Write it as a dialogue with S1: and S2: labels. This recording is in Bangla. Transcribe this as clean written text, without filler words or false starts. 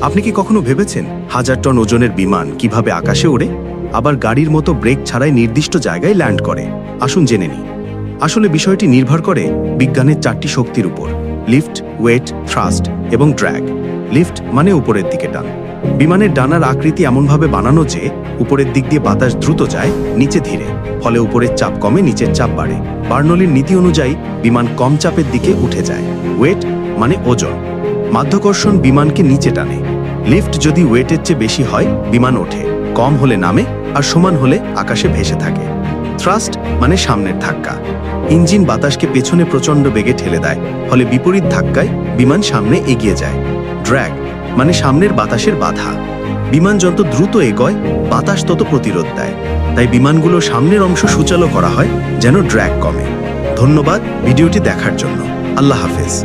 S1: আপনি কি কখনো ভেবেছেন 1000 টন ওজনের বিমান কিভাবে আকাশে ওড়ে, আবার গাড়ির মতো ব্রেক ছাড়াই নির্দিষ্ট জায়গায় ল্যান্ড করে? আসুন জেনে নিই। আসলে বিষয়টি নির্ভর করে বিজ্ঞানের 4টি শক্তির উপর: লিফট, ওয়েট, থ্রাস্ট এবং ড্র্যাগ। লিফট মানে উপরের দিকে টান। বিমানের ডানার আকৃতি এমনভাবে বানানো যে উপরের দিক দিয়ে বাতাস দ্রুত যায়, নিচে ধীরে, ফলে উপরের চাপ কমে, নিচের চাপ বাড়ে। বার্নৌলির নীতি অনুযায়ী বিমান কম চাপের দিকে উঠে যায়। ওয়েট মানে ওজন। মাধ্যাকর্ষণ বিমানকে নিচে টানে। লিফট যদি ওয়েটের চেয়ে বেশি হয়, বিমান ওঠে, কম হলে নামে, আর সমান হলে আকাশে ভেসে থাকে। থ্রাস্ট মানে সামনের ধাক্কা। ইঞ্জিন বাতাসকে পেছনে প্রচণ্ড বেগে ঠেলে দেয়, ফলে বিপরীত ধাক্কায় বিমান সামনে এগিয়ে যায়। ড্র্যাগ মানে সামনের বাতাসের বাধা। বিমান যত দ্রুত এগোয়, বাতাস তত প্রতিরোধ দেয়। তাই বিমানগুলোর সামনের অংশ সূচালো করা হয় যেন ড্র্যাগ কমে। ধন্যবাদ ভিডিওটি দেখার জন্য। আল্লাহ হাফেজ।